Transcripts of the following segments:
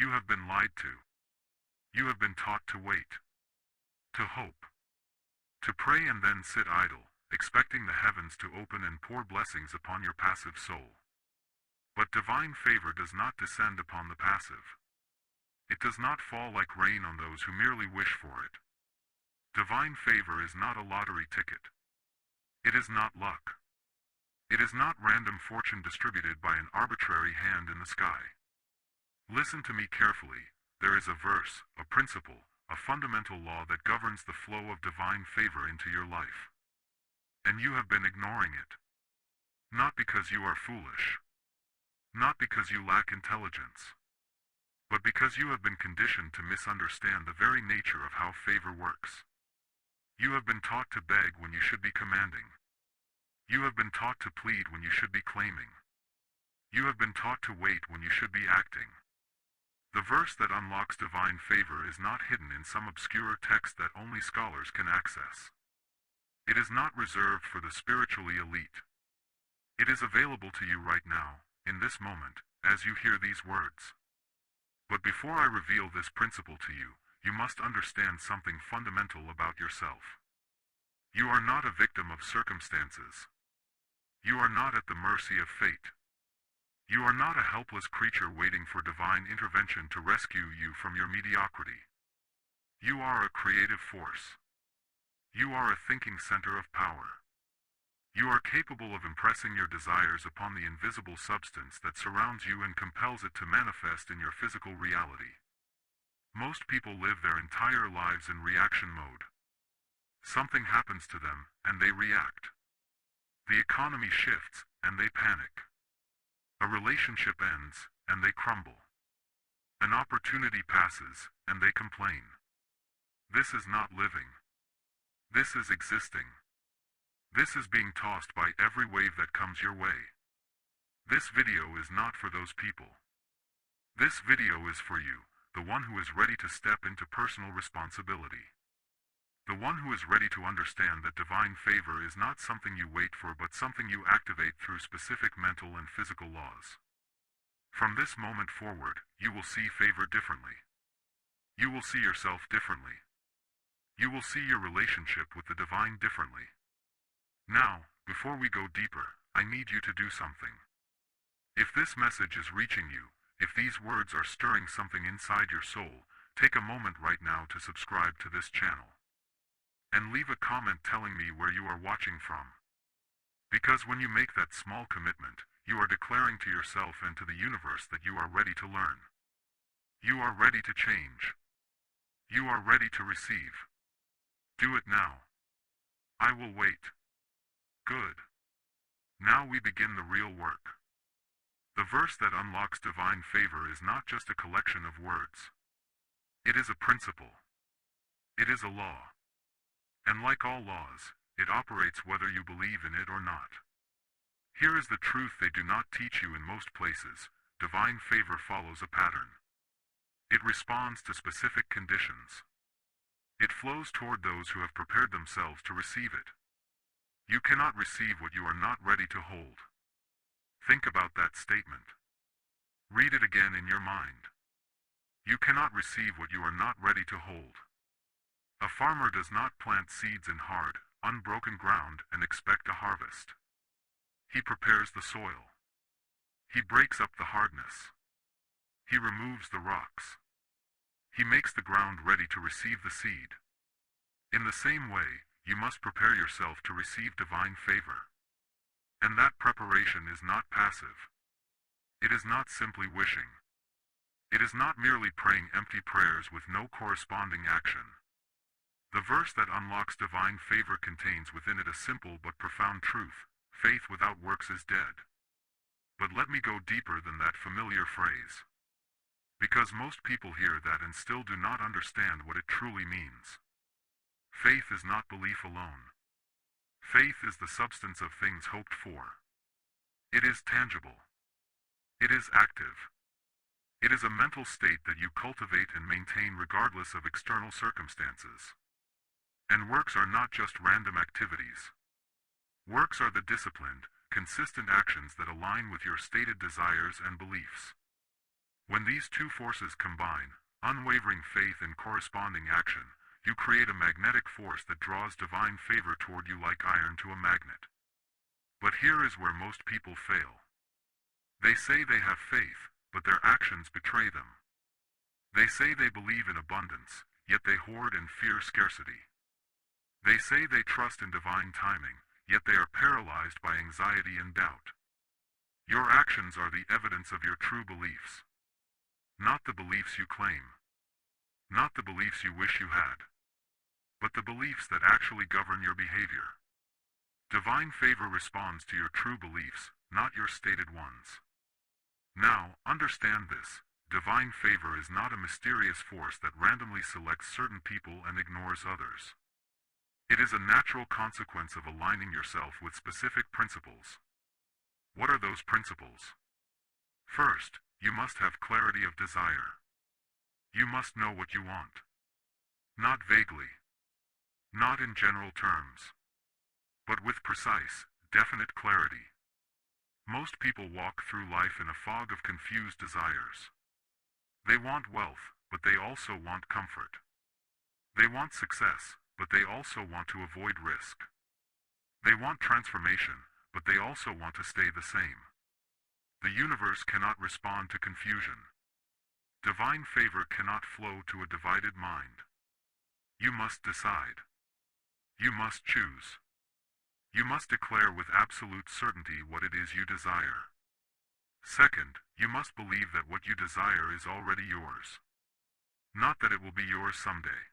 You have been lied to. You have been taught to wait, to hope, to pray and then sit idle, expecting the heavens to open and pour blessings upon your passive soul. But divine favor does not descend upon the passive. It does not fall like rain on those who merely wish for it. Divine favor is not a lottery ticket. It is not luck. It is not random fortune distributed by an arbitrary hand in the sky. Listen to me carefully. There is a verse, a principle, a fundamental law that governs the flow of divine favor into your life. And you have been ignoring it. Not because you are foolish. Not because you lack intelligence. But because you have been conditioned to misunderstand the very nature of how favor works. You have been taught to beg when you should be commanding. You have been taught to plead when you should be claiming. You have been taught to wait when you should be acting. The verse that unlocks divine favor is not hidden in some obscure text that only scholars can access. It is not reserved for the spiritually elite. It is available to you right now, in this moment, as you hear these words. But before I reveal this principle to you, you must understand something fundamental about yourself. You are not a victim of circumstances. You are not at the mercy of fate. You are not a helpless creature waiting for divine intervention to rescue you from your mediocrity. You are a creative force. You are a thinking center of power. You are capable of impressing your desires upon the invisible substance that surrounds you and compels it to manifest in your physical reality. Most people live their entire lives in reaction mode. Something happens to them, and they react. The economy shifts, and they panic. A relationship ends, and they crumble. An opportunity passes, and they complain. This is not living. This is existing. This is being tossed by every wave that comes your way. This video is not for those people. This video is for you, the one who is ready to step into personal responsibility. The one who is ready to understand that divine favor is not something you wait for but something you activate through specific mental and physical laws. From this moment forward, you will see favor differently. You will see yourself differently. You will see your relationship with the divine differently. Now, before we go deeper, I need you to do something. If this message is reaching you, if these words are stirring something inside your soul, take a moment right now to subscribe to this channel. And leave a comment telling me where you are watching from. Because when you make that small commitment, you are declaring to yourself and to the universe that you are ready to learn. You are ready to change. You are ready to receive. Do it now. I will wait. Good. Now we begin the real work. The verse that unlocks divine favor is not just a collection of words. It is a principle. It is a law. And like all laws, it operates whether you believe in it or not. Here is the truth they do not teach you in most places: divine favor follows a pattern. It responds to specific conditions. It flows toward those who have prepared themselves to receive it. You cannot receive what you are not ready to hold. Think about that statement. Read it again in your mind. You cannot receive what you are not ready to hold. A farmer does not plant seeds in hard, unbroken ground and expect a harvest. He prepares the soil. He breaks up the hardness. He removes the rocks. He makes the ground ready to receive the seed. In the same way, you must prepare yourself to receive divine favor. And that preparation is not passive. It is not simply wishing. It is not merely praying empty prayers with no corresponding action. The verse that unlocks divine favor contains within it a simple but profound truth: faith without works is dead. But let me go deeper than that familiar phrase. Because most people hear that and still do not understand what it truly means. Faith is not belief alone. Faith is the substance of things hoped for. It is tangible. It is active. It is a mental state that you cultivate and maintain regardless of external circumstances. And works are not just random activities. Works are the disciplined, consistent actions that align with your stated desires and beliefs. When these two forces combine, unwavering faith and corresponding action, you create a magnetic force that draws divine favor toward you like iron to a magnet. But here is where most people fail. They say they have faith, but their actions betray them. They say they believe in abundance, yet they hoard and fear scarcity. They say they trust in divine timing, yet they are paralyzed by anxiety and doubt. Your actions are the evidence of your true beliefs. Not the beliefs you claim. Not the beliefs you wish you had. But the beliefs that actually govern your behavior. Divine favor responds to your true beliefs, not your stated ones. Now, understand this. Divine favor is not a mysterious force that randomly selects certain people and ignores others. It is a natural consequence of aligning yourself with specific principles. What are those principles? First, you must have clarity of desire. You must know what you want. Not vaguely. Not in general terms. But with precise, definite clarity. Most people walk through life in a fog of confused desires. They want wealth, but they also want comfort. They want success, but they also want to avoid risk. They want transformation, but they also want to stay the same. The universe cannot respond to confusion. Divine favor cannot flow to a divided mind. You must decide. You must choose. You must declare with absolute certainty what it is you desire. Second, you must believe that what you desire is already yours. Not that it will be yours someday.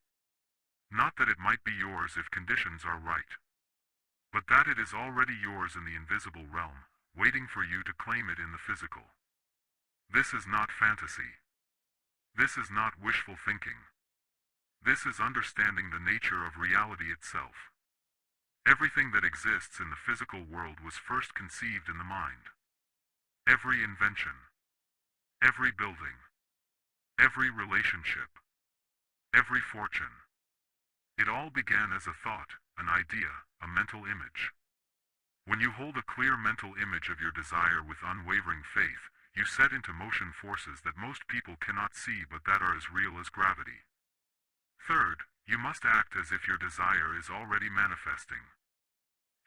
Not that it might be yours if conditions are right. But that it is already yours in the invisible realm, waiting for you to claim it in the physical. This is not fantasy. This is not wishful thinking. This is understanding the nature of reality itself. Everything that exists in the physical world was first conceived in the mind. Every invention, every building, every relationship, every fortune. It all began as a thought, an idea, a mental image. When you hold a clear mental image of your desire with unwavering faith, you set into motion forces that most people cannot see but that are as real as gravity. Third, you must act as if your desire is already manifesting.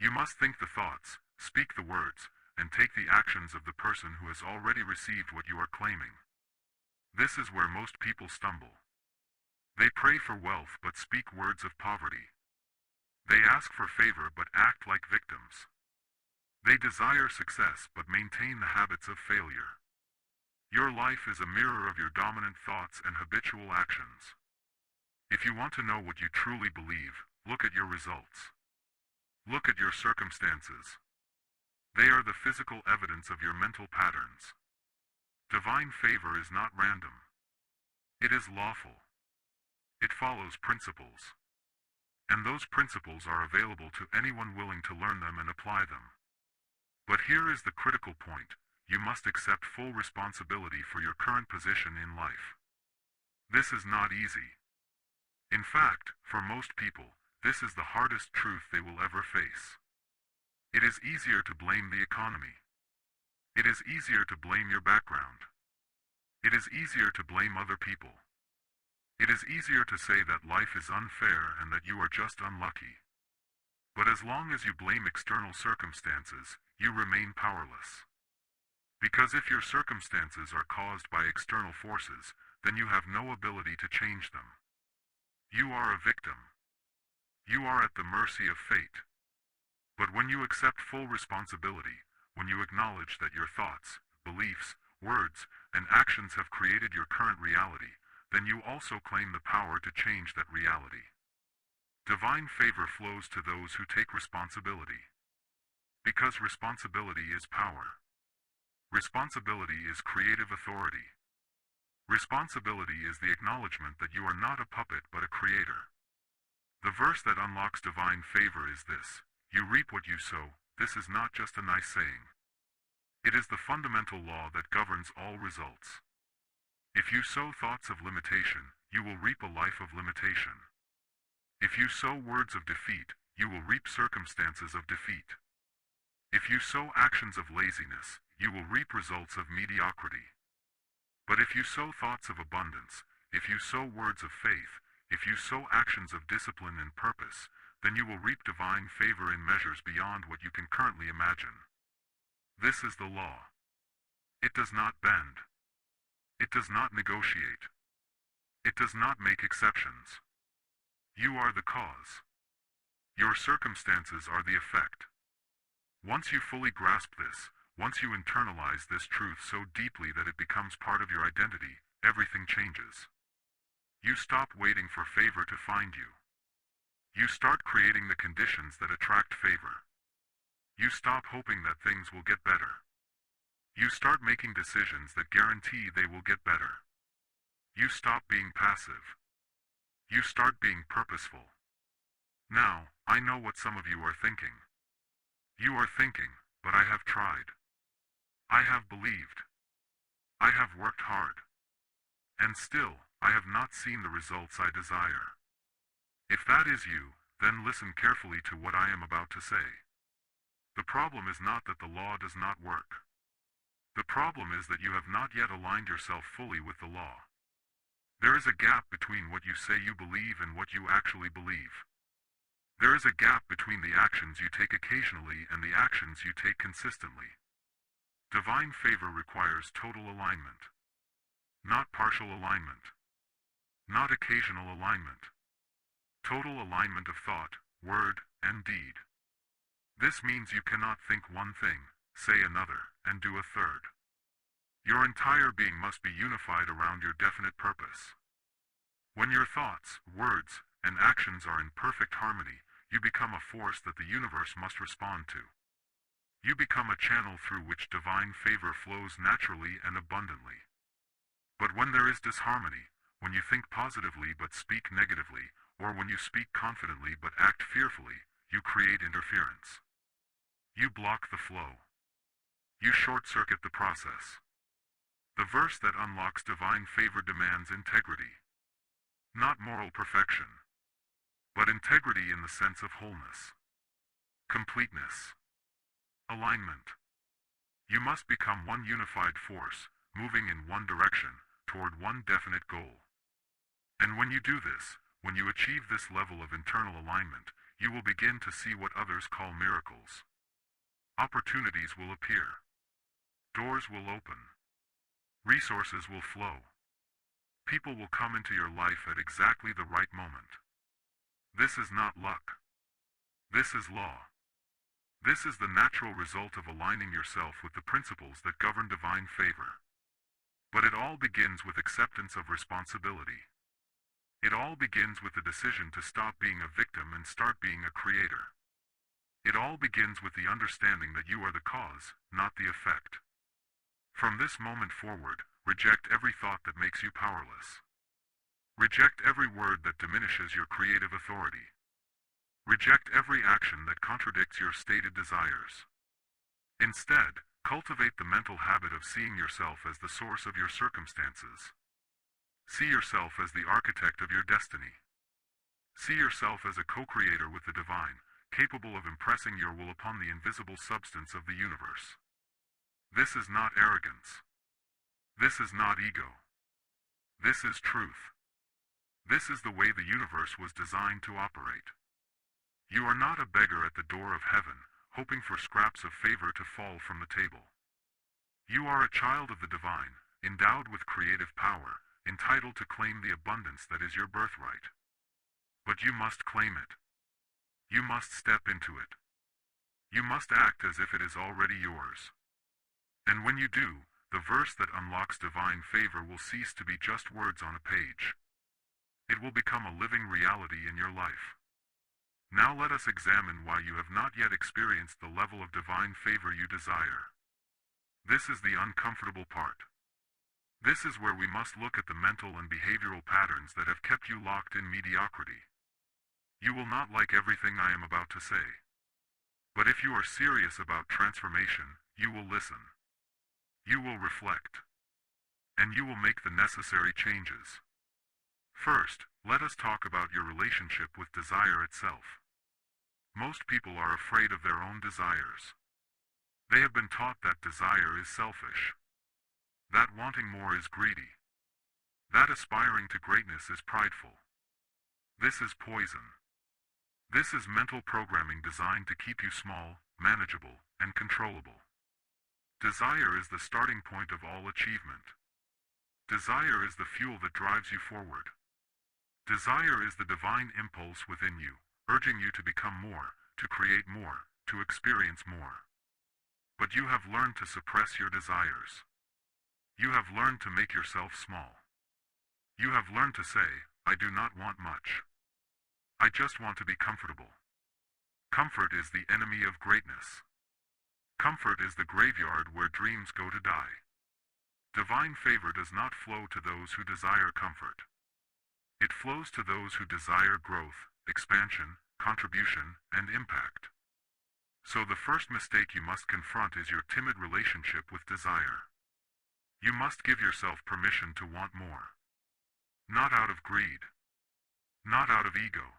You must think the thoughts, speak the words, and take the actions of the person who has already received what you are claiming. This is where most people stumble. They pray for wealth but speak words of poverty. They ask for favor but act like victims. They desire success but maintain the habits of failure. Your life is a mirror of your dominant thoughts and habitual actions. If you want to know what you truly believe, look at your results. Look at your circumstances. They are the physical evidence of your mental patterns. Divine favor is not random. It is lawful. It follows principles. And those principles are available to anyone willing to learn them and apply them. But here is the critical point. You must accept full responsibility for your current position in life. This is not easy. In fact, for most people, this is the hardest truth they will ever face. It is easier to blame the economy. It is easier to blame your background. It is easier to blame other people. It is easier to say that life is unfair and that you are just unlucky. But as long as you blame external circumstances, you remain powerless. Because if your circumstances are caused by external forces, then you have no ability to change them. You are a victim. You are at the mercy of fate. But when you accept full responsibility, when you acknowledge that your thoughts, beliefs, words, and actions have created your current reality, then you also claim the power to change that reality. Divine favor flows to those who take responsibility. Because responsibility is power. Responsibility is creative authority. Responsibility is the acknowledgement that you are not a puppet but a creator. The verse that unlocks divine favor is this: you reap what you sow. This is not just a nice saying. It is the fundamental law that governs all results. If you sow thoughts of limitation, you will reap a life of limitation. If you sow words of defeat, you will reap circumstances of defeat. If you sow actions of laziness, you will reap results of mediocrity. But if you sow thoughts of abundance, if you sow words of faith, if you sow actions of discipline and purpose, then you will reap divine favor in measures beyond what you can currently imagine. This is the law. It does not bend. It does not negotiate. It does not make exceptions. You are the cause. Your circumstances are the effect. Once you fully grasp this, once you internalize this truth so deeply that it becomes part of your identity, everything changes. You stop waiting for favor to find you. You start creating the conditions that attract favor. You stop hoping that things will get better. You start making decisions that guarantee they will get better. You stop being passive. You start being purposeful. Now, I know what some of you are thinking. You are thinking, but I have tried. I have believed. I have worked hard. And still, I have not seen the results I desire. If that is you, then listen carefully to what I am about to say. The problem is not that the law does not work. The problem is that you have not yet aligned yourself fully with the law. There is a gap between what you say you believe and what you actually believe. There is a gap between the actions you take occasionally and the actions you take consistently. Divine favor requires total alignment. Not partial alignment. Not occasional alignment. Total alignment of thought, word, and deed. This means you cannot think one thing, say another, and do a third. Your entire being must be unified around your definite purpose. When your thoughts, words, and actions are in perfect harmony, you become a force that the universe must respond to. You become a channel through which divine favor flows naturally and abundantly. But when there is disharmony, when you think positively but speak negatively, or when you speak confidently but act fearfully, you create interference. You block the flow. You short-circuit the process. The verse that unlocks divine favor demands integrity. Not moral perfection, but integrity in the sense of wholeness, completeness, alignment. You must become one unified force, moving in one direction, toward one definite goal. And when you do this, when you achieve this level of internal alignment, you will begin to see what others call miracles. Opportunities will appear. Doors will open. Resources will flow. People will come into your life at exactly the right moment. This is not luck. This is law. This is the natural result of aligning yourself with the principles that govern divine favor. But it all begins with acceptance of responsibility. It all begins with the decision to stop being a victim and start being a creator. It all begins with the understanding that you are the cause, not the effect. From this moment forward, reject every thought that makes you powerless. Reject every word that diminishes your creative authority. Reject every action that contradicts your stated desires. Instead, cultivate the mental habit of seeing yourself as the source of your circumstances. See yourself as the architect of your destiny. See yourself as a co-creator with the divine, capable of impressing your will upon the invisible substance of the universe. This is not arrogance. This is not ego. This is truth. This is the way the universe was designed to operate. You are not a beggar at the door of heaven, hoping for scraps of favor to fall from the table. You are a child of the divine, endowed with creative power, entitled to claim the abundance that is your birthright. But you must claim it. You must step into it. You must act as if it is already yours. And when you do, the verse that unlocks divine favor will cease to be just words on a page. It will become a living reality in your life. Now let us examine why you have not yet experienced the level of divine favor you desire. This is the uncomfortable part. This is where we must look at the mental and behavioral patterns that have kept you locked in mediocrity. You will not like everything I am about to say. But if you are serious about transformation, you will listen. You will reflect. And you will make the necessary changes. First, let us talk about your relationship with desire itself. Most people are afraid of their own desires. They have been taught that desire is selfish. That wanting more is greedy. That aspiring to greatness is prideful. This is poison. This is mental programming designed to keep you small, manageable, and controllable. Desire is the starting point of all achievement. Desire is the fuel that drives you forward. Desire is the divine impulse within you, urging you to become more, to create more, to experience more. But you have learned to suppress your desires. You have learned to make yourself small. You have learned to say, I do not want much. I just want to be comfortable. Comfort is the enemy of greatness. Comfort is the graveyard where dreams go to die. Divine favor does not flow to those who desire comfort. It flows to those who desire growth, expansion, contribution, and impact. So the first mistake you must confront is your timid relationship with desire. You must give yourself permission to want more. Not out of greed. Not out of ego.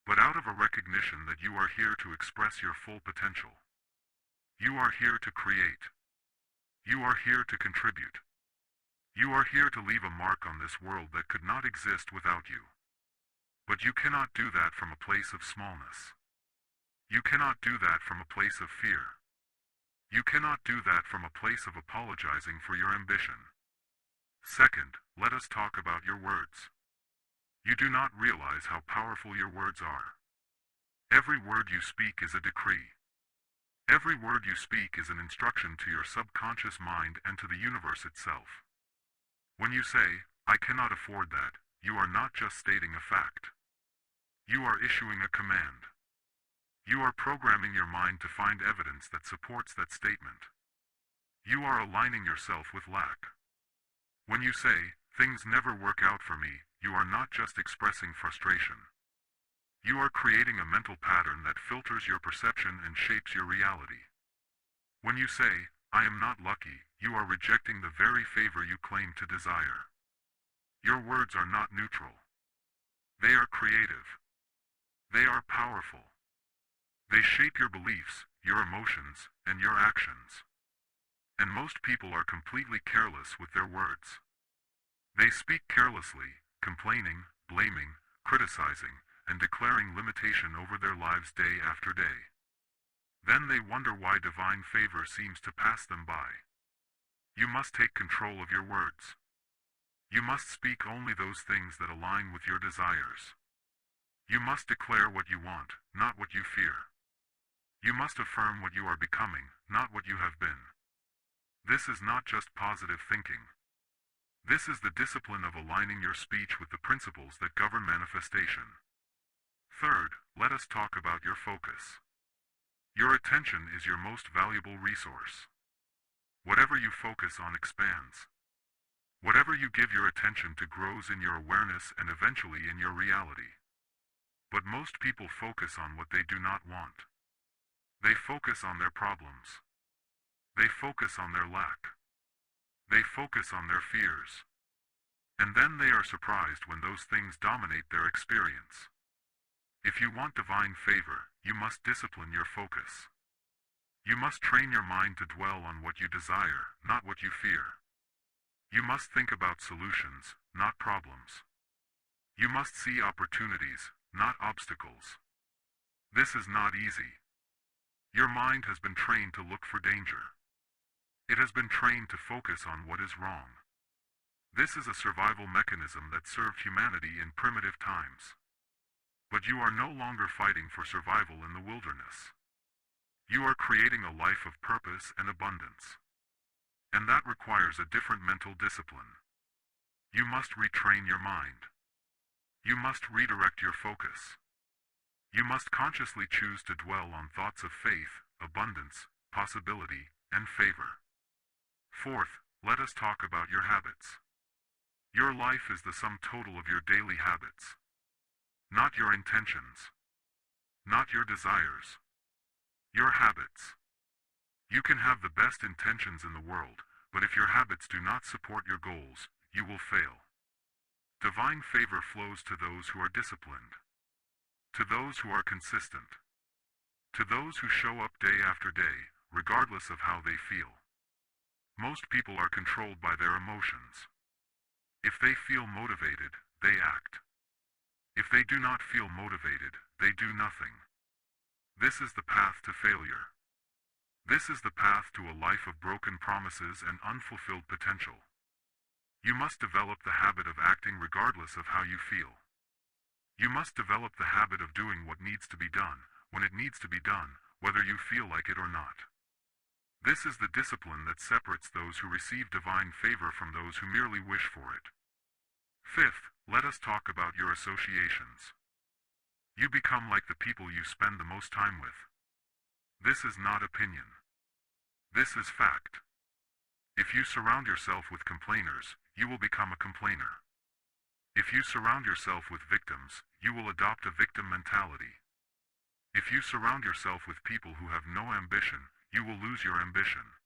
But out of a recognition that you are here to express your full potential. You are here to create. You are here to contribute. You are here to leave a mark on this world that could not exist without you. But you cannot do that from a place of smallness. You cannot do that from a place of fear. You cannot do that from a place of apologizing for your ambition. Second, let us talk about your words. You do not realize how powerful your words are. Every word you speak is a decree. Every word you speak is an instruction to your subconscious mind and to the universe itself. When you say, I cannot afford that, you are not just stating a fact. You are issuing a command. You are programming your mind to find evidence that supports that statement. You are aligning yourself with lack. When you say, things never work out for me, you are not just expressing frustration. You are creating a mental pattern that filters your perception and shapes your reality. When you say, I am not lucky, you are rejecting the very favor you claim to desire. Your words are not neutral. They are creative. They are powerful. They shape your beliefs, your emotions, and your actions. And most people are completely careless with their words. They speak carelessly, complaining, blaming, criticizing, and declaring limitation over their lives day after day. Then they wonder why divine favor seems to pass them by. You must take control of your words. You must speak only those things that align with your desires. You must declare what you want, not what you fear. You must affirm what you are becoming, not what you have been. This is not just positive thinking. This is the discipline of aligning your speech with the principles that govern manifestation. Third, let us talk about your focus. Your attention is your most valuable resource. Whatever you focus on expands. Whatever you give your attention to grows in your awareness and eventually in your reality. But most people focus on what they do not want. They focus on their problems. They focus on their lack. They focus on their fears. And then they are surprised when those things dominate their experience. If you want divine favor, you must discipline your focus. You must train your mind to dwell on what you desire, not what you fear. You must think about solutions, not problems. You must see opportunities, not obstacles. This is not easy. Your mind has been trained to look for danger. It has been trained to focus on what is wrong. This is a survival mechanism that served humanity in primitive times. But you are no longer fighting for survival in the wilderness. You are creating a life of purpose and abundance. And that requires a different mental discipline. You must retrain your mind. You must redirect your focus. You must consciously choose to dwell on thoughts of faith, abundance, possibility, and favor. Fourth, let us talk about your habits. Your life is the sum total of your daily habits. Not your intentions. Not your desires. Your habits. You can have the best intentions in the world, but if your habits do not support your goals, you will fail. Divine favor flows to those who are disciplined. To those who are consistent. To those who show up day after day, regardless of how they feel. Most people are controlled by their emotions. If they feel motivated, they act. If they do not feel motivated, they do nothing. This is the path to failure. This is the path to a life of broken promises and unfulfilled potential. You must develop the habit of acting regardless of how you feel. You must develop the habit of doing what needs to be done, when it needs to be done, whether you feel like it or not. This is the discipline that separates those who receive divine favor from those who merely wish for it. Fifth, let us talk about your associations. You become like the people you spend the most time with. This is not opinion. This is fact. If you surround yourself with complainers, you will become a complainer. If you surround yourself with victims, you will adopt a victim mentality. If you surround yourself with people who have no ambition, you will lose your ambition.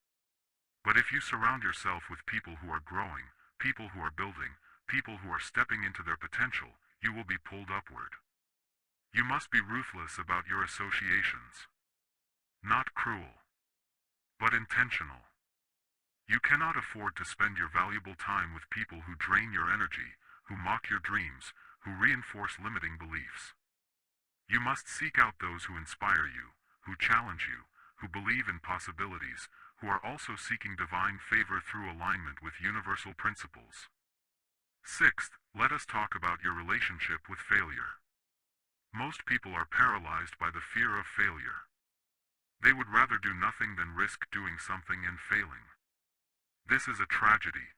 But if you surround yourself with people who are growing, people who are building, people who are stepping into their potential, you will be pulled upward. You must be ruthless about your associations. Not cruel, but intentional. You cannot afford to spend your valuable time with people who drain your energy, who mock your dreams, who reinforce limiting beliefs. You must seek out those who inspire you, who challenge you, who believe in possibilities, who are also seeking divine favor through alignment with universal principles. Sixth, let us talk about your relationship with failure. Most people are paralyzed by the fear of failure. They would rather do nothing than risk doing something and failing. This is a tragedy.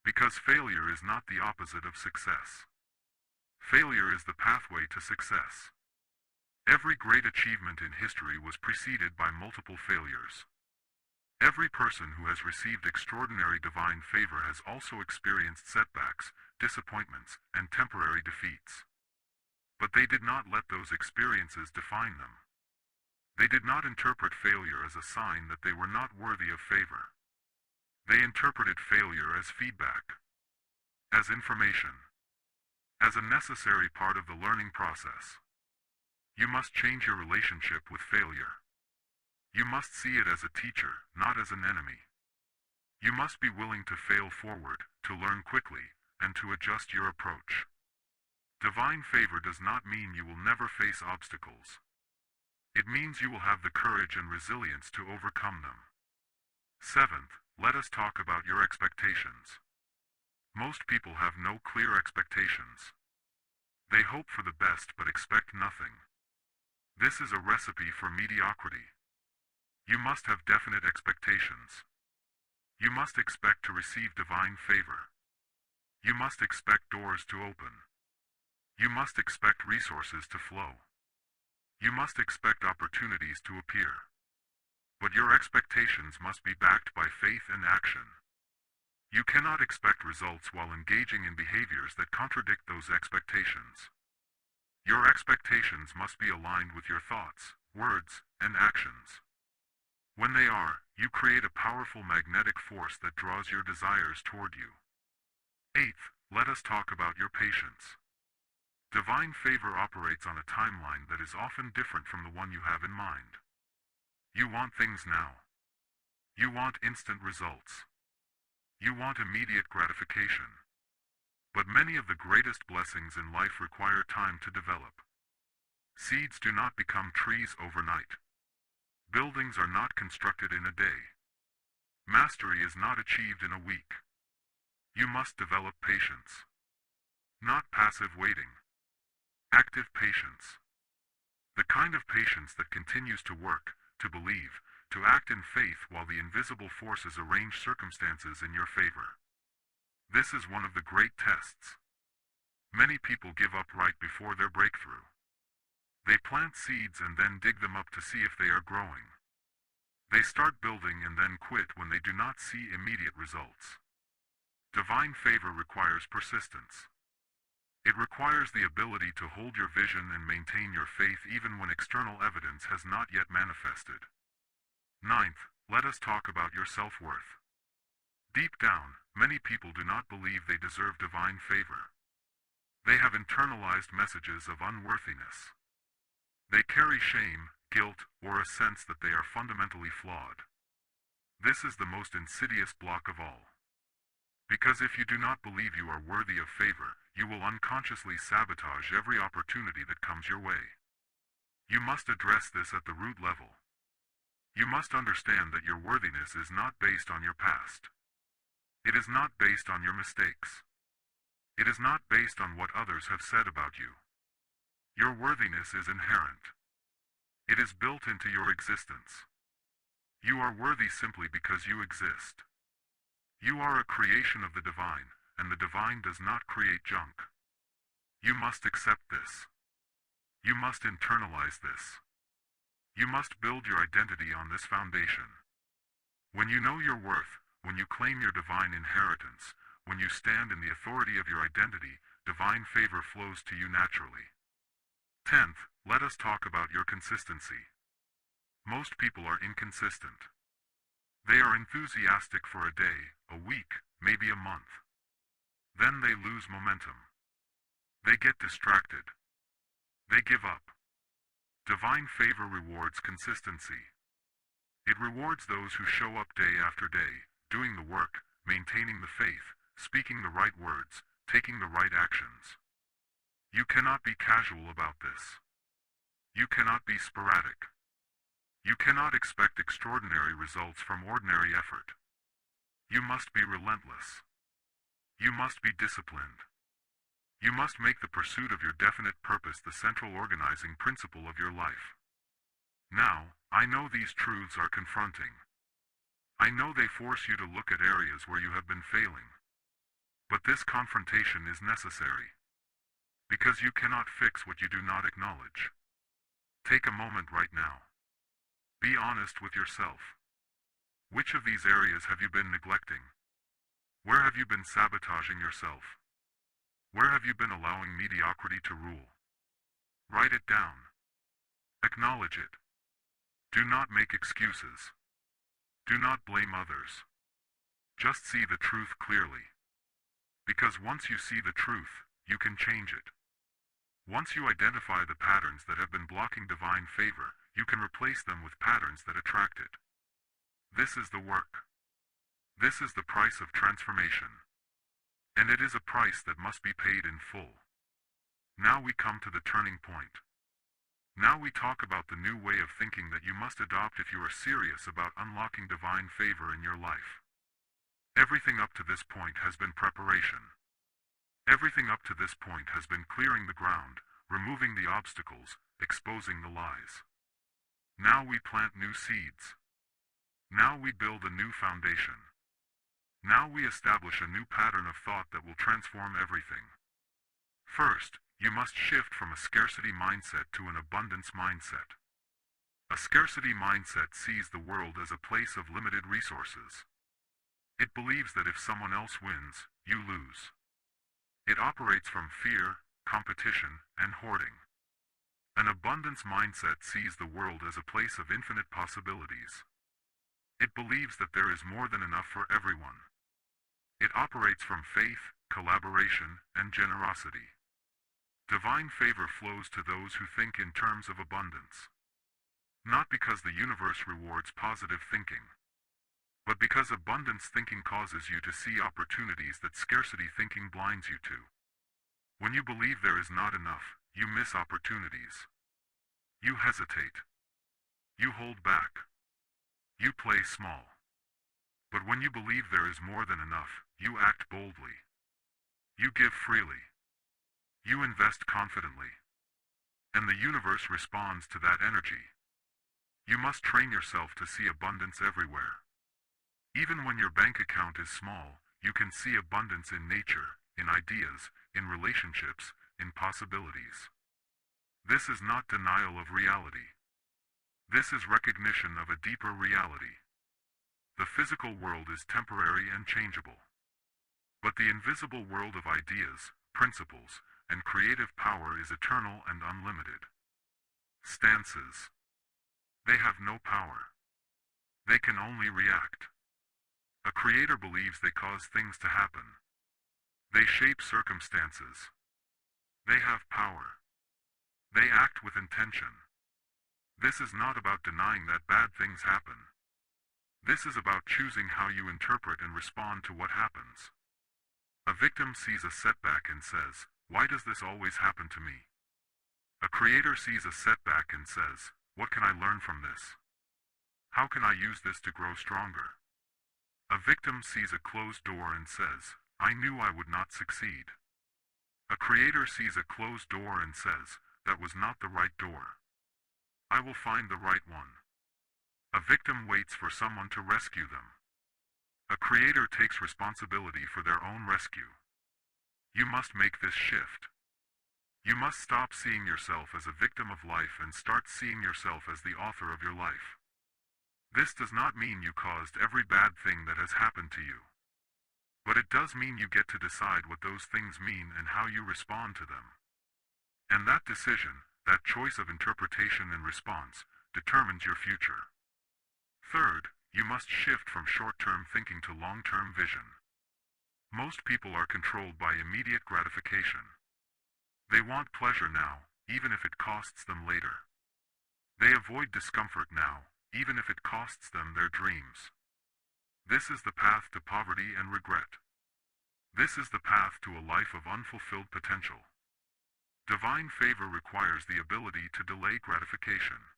Because failure is not the opposite of success. Failure is the pathway to success. Every great achievement in history was preceded by multiple failures. Every person who has received extraordinary divine favor has also experienced setbacks, disappointments, and temporary defeats. But they did not let those experiences define them. They did not interpret failure as a sign that they were not worthy of favor. They interpreted failure as feedback, as information, as a necessary part of the learning process. You must change your relationship with failure. You must see it as a teacher, not as an enemy. You must be willing to fail forward, to learn quickly, and to adjust your approach. Divine favor does not mean you will never face obstacles. It means you will have the courage and resilience to overcome them. Seventh, let us talk about your expectations. Most people have no clear expectations. They hope for the best but expect nothing. This is a recipe for mediocrity. You must have definite expectations. You must expect to receive divine favor. You must expect doors to open. You must expect resources to flow. You must expect opportunities to appear. But your expectations must be backed by faith and action. You cannot expect results while engaging in behaviors that contradict those expectations. Your expectations must be aligned with your thoughts, words, and actions. When they are, you create a powerful magnetic force that draws your desires toward you. Eighth, let us talk about your patience. Divine favor operates on a timeline that is often different from the one you have in mind. You want things now. You want instant results. You want immediate gratification. But many of the greatest blessings in life require time to develop. Seeds do not become trees overnight. Buildings are not constructed in a day. Mastery is not achieved in a week. You must develop patience. Not passive waiting. Active patience. The kind of patience that continues to work, to believe, to act in faith while the invisible forces arrange circumstances in your favor. This is one of the great tests. Many people give up right before their breakthrough. They plant seeds and then dig them up to see if they are growing. They start building and then quit when they do not see immediate results. Divine favor requires persistence. It requires the ability to hold your vision and maintain your faith even when external evidence has not yet manifested. Ninth, let us talk about your self-worth. Deep down, many people do not believe they deserve divine favor. They have internalized messages of unworthiness. They carry shame, guilt, or a sense that they are fundamentally flawed. This is the most insidious block of all. Because if you do not believe you are worthy of favor, you will unconsciously sabotage every opportunity that comes your way. You must address this at the root level. You must understand that your worthiness is not based on your past. It is not based on your mistakes. It is not based on what others have said about you. Your worthiness is inherent. It is built into your existence. You are worthy simply because you exist. You are a creation of the divine, and the divine does not create junk. You must accept this. You must internalize this. You must build your identity on this foundation. When you know your worth, when you claim your divine inheritance, when you stand in the authority of your identity, divine favor flows to you naturally. 10th, let us talk about your consistency. Most people are inconsistent. They are enthusiastic for a day, a week, maybe a month. Then they lose momentum. They get distracted. They give up. Divine favor rewards consistency. It rewards those who show up day after day, doing the work, maintaining the faith, speaking the right words, taking the right actions. You cannot be casual about this. You cannot be sporadic. You cannot expect extraordinary results from ordinary effort. You must be relentless. You must be disciplined. You must make the pursuit of your definite purpose the central organizing principle of your life. Now, I know these truths are confronting. I know they force you to look at areas where you have been failing. But this confrontation is necessary. Because you cannot fix what you do not acknowledge. Take a moment right now. Be honest with yourself. Which of these areas have you been neglecting? Where have you been sabotaging yourself? Where have you been allowing mediocrity to rule? Write it down. Acknowledge it. Do not make excuses. Do not blame others. Just see the truth clearly. Because once you see the truth, you can change it. Once you identify the patterns that have been blocking divine favor, you can replace them with patterns that attract it. This is the work. This is the price of transformation. And it is a price that must be paid in full. Now we come to the turning point. Now we talk about the new way of thinking that you must adopt if you are serious about unlocking divine favor in your life. Everything up to this point has been preparation. Everything up to this point has been clearing the ground, removing the obstacles, exposing the lies. Now we plant new seeds. Now we build a new foundation. Now we establish a new pattern of thought that will transform everything. First, you must shift from a scarcity mindset to an abundance mindset. A scarcity mindset sees the world as a place of limited resources. It believes that if someone else wins, you lose. It operates from fear, competition, and hoarding. An abundance mindset sees the world as a place of infinite possibilities. It believes that there is more than enough for everyone. It operates from faith, collaboration, and generosity. Divine favor flows to those who think in terms of abundance. Not because the universe rewards positive thinking, but because abundance thinking causes you to see opportunities that scarcity thinking blinds you to. When you believe there is not enough, you miss opportunities. You hesitate. You hold back. You play small. But when you believe there is more than enough, you act boldly. You give freely. You invest confidently. And the universe responds to that energy. You must train yourself to see abundance everywhere. Even when your bank account is small, you can see abundance in nature, in ideas, in relationships, in possibilities. This is not denial of reality. This is recognition of a deeper reality. The physical world is temporary and changeable. But the invisible world of ideas, principles, and creative power is eternal and unlimited. Stances. They have no power. They can only react. A creator believes they cause things to happen. They shape circumstances. They have power. They act with intention. This is not about denying that bad things happen. This is about choosing how you interpret and respond to what happens. A victim sees a setback and says, "Why does this always happen to me?" A creator sees a setback and says, "What can I learn from this? How can I use this to grow stronger?" A victim sees a closed door and says, "I knew I would not succeed." A creator sees a closed door and says, "That was not the right door. I will find the right one." A victim waits for someone to rescue them. A creator takes responsibility for their own rescue. You must make this shift. You must stop seeing yourself as a victim of life and start seeing yourself as the author of your life. This does not mean you caused every bad thing that has happened to you. But it does mean you get to decide what those things mean and how you respond to them. And that decision, that choice of interpretation and response, determines your future. Third, you must shift from short-term thinking to long-term vision. Most people are controlled by immediate gratification. They want pleasure now, even if it costs them later. They avoid discomfort now, even if it costs them their dreams. This is the path to poverty and regret. This is the path to a life of unfulfilled potential. Divine favor requires the ability to delay gratification.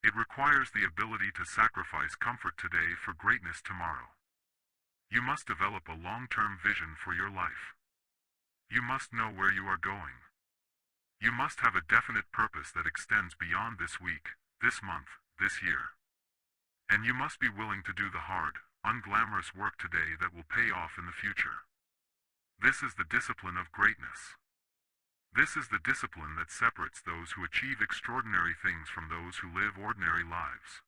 It requires the ability to sacrifice comfort today for greatness tomorrow. You must develop a long-term vision for your life. You must know where you are going. You must have a definite purpose that extends beyond this week, this month, this year. And you must be willing to do the hard, unglamorous work today that will pay off in the future. This is the discipline of greatness. This is the discipline that separates those who achieve extraordinary things from those who live ordinary lives.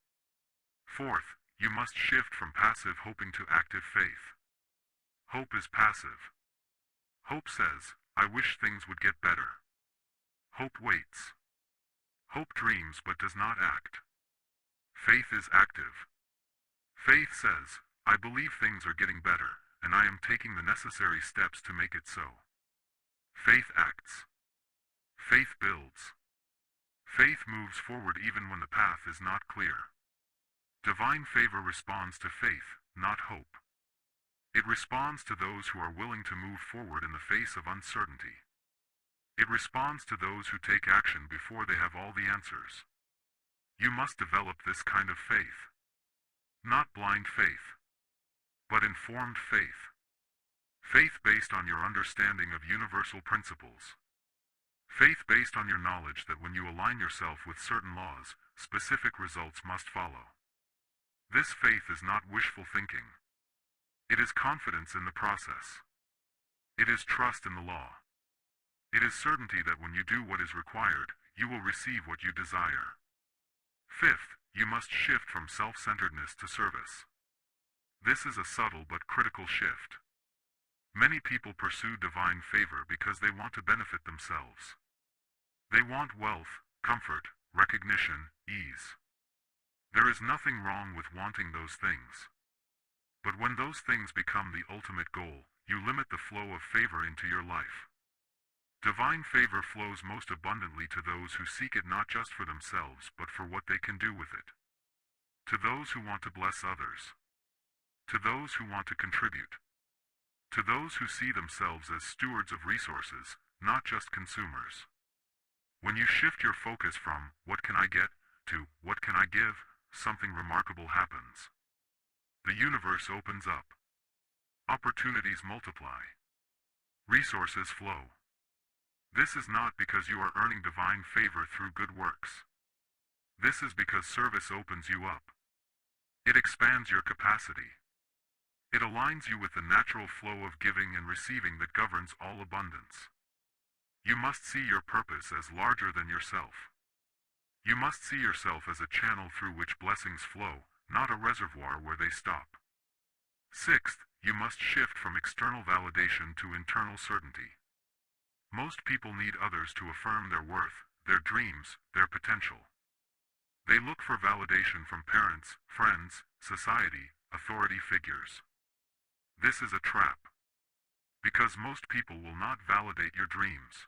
Fourth, you must shift from passive hoping to active faith. Hope is passive. Hope says, "I wish things would get better." Hope waits. Hope dreams but does not act. Faith is active. Faith says, "I believe things are getting better, and I am taking the necessary steps to make it so." Faith acts. Faith builds. Faith moves forward even when the path is not clear. Divine favor responds to faith, not hope. It responds to those who are willing to move forward in the face of uncertainty. It responds to those who take action before they have all the answers. You must develop this kind of faith. Not blind faith, but informed faith. Faith based on your understanding of universal principles. Faith based on your knowledge that when you align yourself with certain laws, specific results must follow. This faith is not wishful thinking. It is confidence in the process. It is trust in the law. It is certainty that when you do what is required, you will receive what you desire. Fifth, you must shift from self-centeredness to service. This is a subtle but critical shift. Many people pursue divine favor because they want to benefit themselves. They want wealth, comfort, recognition, ease. There is nothing wrong with wanting those things. But when those things become the ultimate goal, you limit the flow of favor into your life. Divine favor flows most abundantly to those who seek it not just for themselves but for what they can do with it. To those who want to bless others. To those who want to contribute. To those who see themselves as stewards of resources, not just consumers. When you shift your focus from, "What can I get?" to, "What can I give?" something remarkable happens. The universe opens up. Opportunities multiply. Resources flow. This is not because you are earning divine favor through good works. This is because service opens you up. It expands your capacity. It aligns you with the natural flow of giving and receiving that governs all abundance. You must see your purpose as larger than yourself. You must see yourself as a channel through which blessings flow, not a reservoir where they stop. Sixth, you must shift from external validation to internal certainty. Most people need others to affirm their worth, their dreams, their potential. They look for validation from parents, friends, society, authority figures. This is a trap. Because most people will not validate your dreams.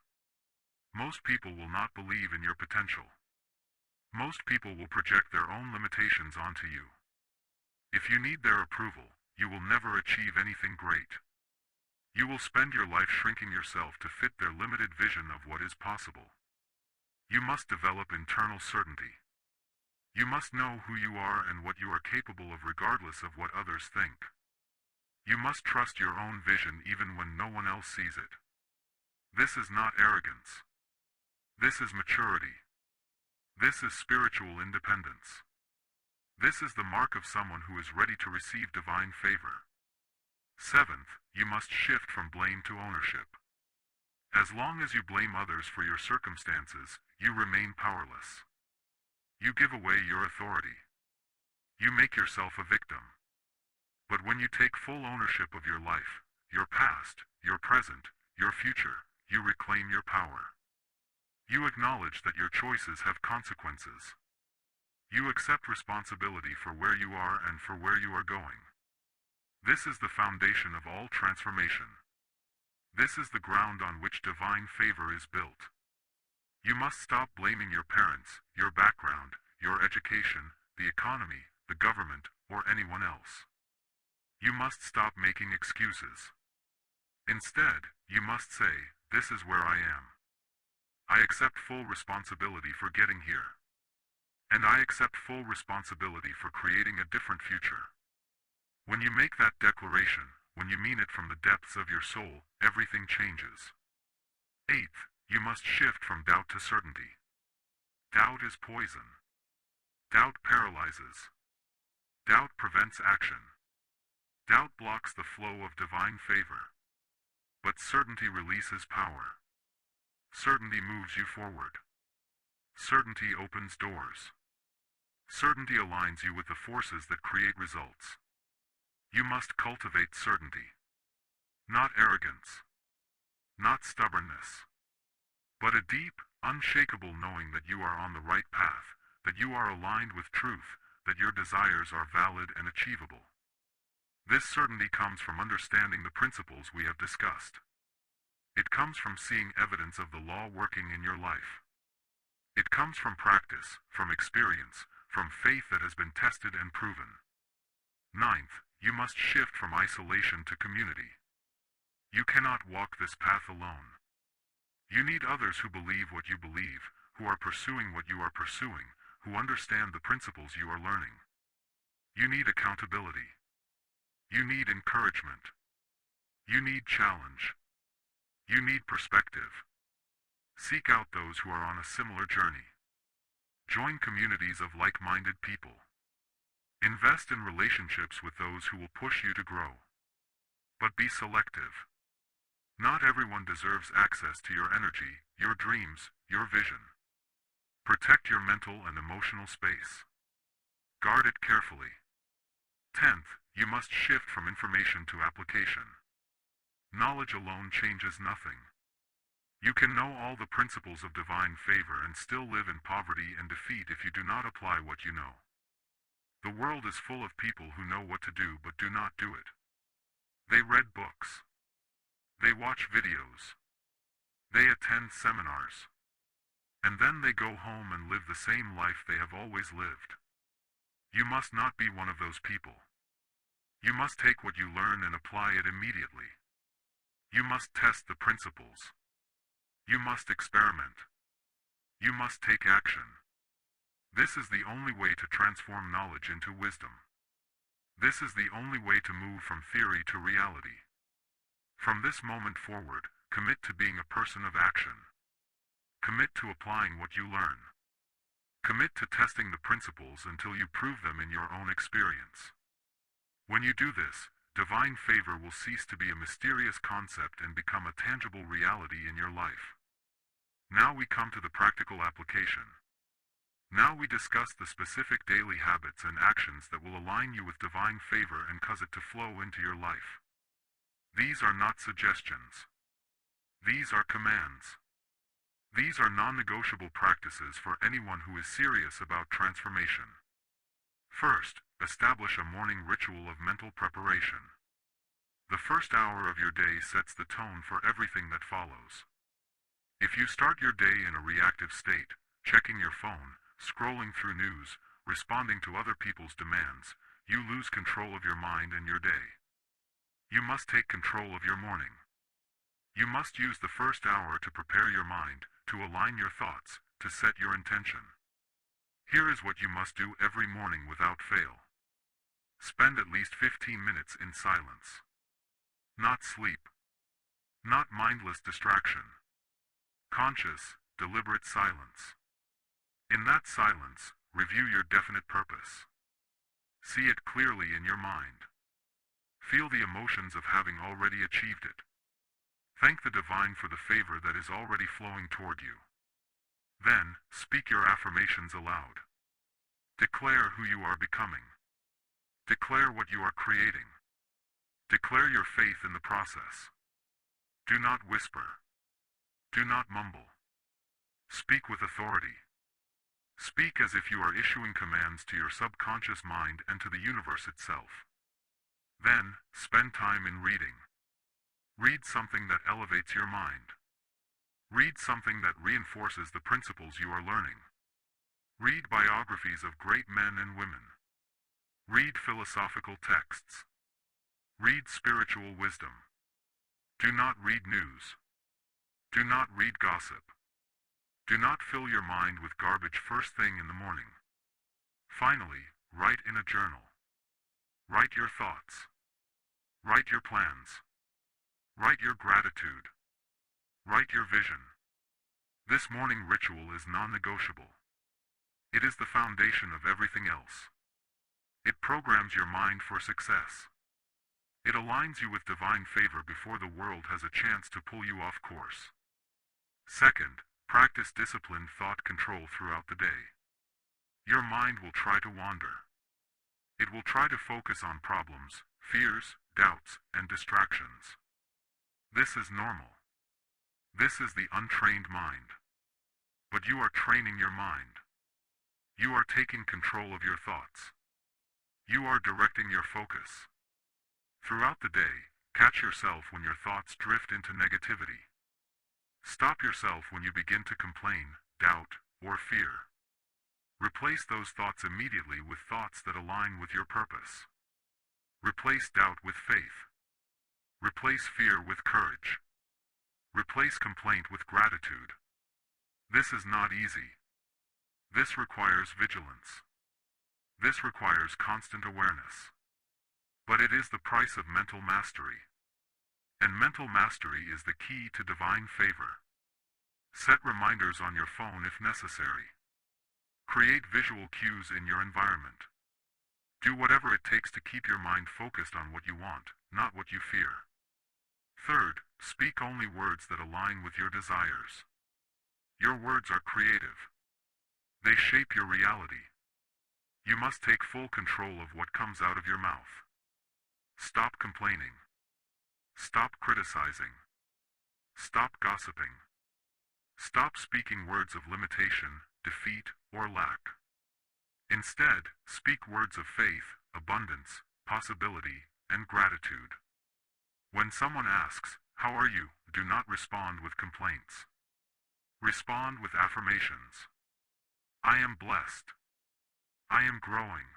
Most people will not believe in your potential. Most people will project their own limitations onto you. If you need their approval, you will never achieve anything great. You will spend your life shrinking yourself to fit their limited vision of what is possible. You must develop internal certainty. You must know who you are and what you are capable of regardless of what others think. You must trust your own vision even when no one else sees it. This is not arrogance. This is maturity. This is spiritual independence. This is the mark of someone who is ready to receive divine favor. Seventh, you must shift from blame to ownership. As long as you blame others for your circumstances, you remain powerless. You give away your authority. You make yourself a victim. But when you take full ownership of your life, your past, your present, your future, you reclaim your power. You acknowledge that your choices have consequences. You accept responsibility for where you are and for where you are going. This is the foundation of all transformation. This is the ground on which divine favor is built. You must stop blaming your parents, your background, your education, the economy, the government, or anyone else. You must stop making excuses. Instead, you must say, "This is where I am. I accept full responsibility for getting here. And I accept full responsibility for creating a different future." When you make that declaration, when you mean it from the depths of your soul, everything changes. Eighth, you must shift from doubt to certainty. Doubt is poison. Doubt paralyzes. Doubt prevents action. Doubt blocks the flow of divine favor. But certainty releases power. Certainty moves you forward. Certainty opens doors. Certainty aligns you with the forces that create results. You must cultivate certainty. Not arrogance. Not stubbornness. But a deep, unshakable knowing that you are on the right path, that you are aligned with truth, that your desires are valid and achievable. This certainty comes from understanding the principles we have discussed. It comes from seeing evidence of the law working in your life. It comes from practice, from experience, from faith that has been tested and proven. Ninth, you must shift from isolation to community. You cannot walk this path alone. You need others who believe what you believe, who are pursuing what you are pursuing, who understand the principles you are learning. You need accountability. You need encouragement. You need challenge. You need perspective. Seek out those who are on a similar journey. Join communities of like-minded people. Invest in relationships with those who will push you to grow. But be selective. Not everyone deserves access to your energy, your dreams, your vision. Protect your mental and emotional space. Guard it carefully. 10th, you must shift from information to application. Knowledge alone changes nothing. You can know all the principles of divine favor and still live in poverty and defeat if you do not apply what you know. The world is full of people who know what to do but do not do it. They read books. They watch videos. They attend seminars. And then they go home and live the same life they have always lived. You must not be one of those people. You must take what you learn and apply it immediately. You must test the principles. You must experiment. You must take action. This is the only way to transform knowledge into wisdom. This is the only way to move from theory to reality. From this moment forward, commit to being a person of action. Commit to applying what you learn. Commit to testing the principles until you prove them in your own experience. When you do this, divine favor will cease to be a mysterious concept and become a tangible reality in your life. Now we come to the practical application. Now we discuss the specific daily habits and actions that will align you with divine favor and cause it to flow into your life. These are not suggestions. These are commands. These are non-negotiable practices for anyone who is serious about transformation. First, establish a morning ritual of mental preparation. The first hour of your day sets the tone for everything that follows. If you start your day in a reactive state, checking your phone, scrolling through news, responding to other people's demands, you lose control of your mind and your day. You must take control of your morning. You must use the first hour to prepare your mind, to align your thoughts, to set your intention. Here is what you must do every morning without fail. Spend at least 15 minutes in silence. Not sleep. Not mindless distraction. Conscious, deliberate silence. In that silence, review your definite purpose. See it clearly in your mind. Feel the emotions of having already achieved it. Thank the divine for the favor that is already flowing toward you. Then, speak your affirmations aloud. Declare who you are becoming. Declare what you are creating. Declare your faith in the process. Do not whisper. Do not mumble. Speak with authority. Speak as if you are issuing commands to your subconscious mind and to the universe itself. Then, spend time in reading. Read something that elevates your mind. Read something that reinforces the principles you are learning. Read biographies of great men and women. Read philosophical texts. Read spiritual wisdom. Do not read news. Do not read gossip. Do not fill your mind with garbage first thing in the morning. Finally, write in a journal. Write your thoughts. Write your plans. Write your gratitude. Write your vision. This morning ritual is non-negotiable. It is the foundation of everything else. It programs your mind for success. It aligns you with divine favor before the world has a chance to pull you off course. Second, practice disciplined thought control throughout the day. Your mind will try to wander. It will try to focus on problems, fears, doubts, and distractions. This is normal. This is the untrained mind. But you are training your mind. You are taking control of your thoughts. You are directing your focus. Throughout the day, catch yourself when your thoughts drift into negativity. Stop yourself when you begin to complain, doubt, or fear. Replace those thoughts immediately with thoughts that align with your purpose. Replace doubt with faith. Replace fear with courage. Replace complaint with gratitude. This is not easy. This requires vigilance. This requires constant awareness. But it is the price of mental mastery. And mental mastery is the key to divine favor. Set reminders on your phone if necessary. Create visual cues in your environment. Do whatever it takes to keep your mind focused on what you want, not what you fear. Third, speak only words that align with your desires. Your words are creative. They shape your reality. You must take full control of what comes out of your mouth. Stop complaining. Stop criticizing. Stop gossiping. Stop speaking words of limitation, defeat, or lack. Instead, speak words of faith, abundance, possibility, and gratitude. When someone asks, "How are you?" do not respond with complaints. Respond with affirmations. I am blessed. I am growing.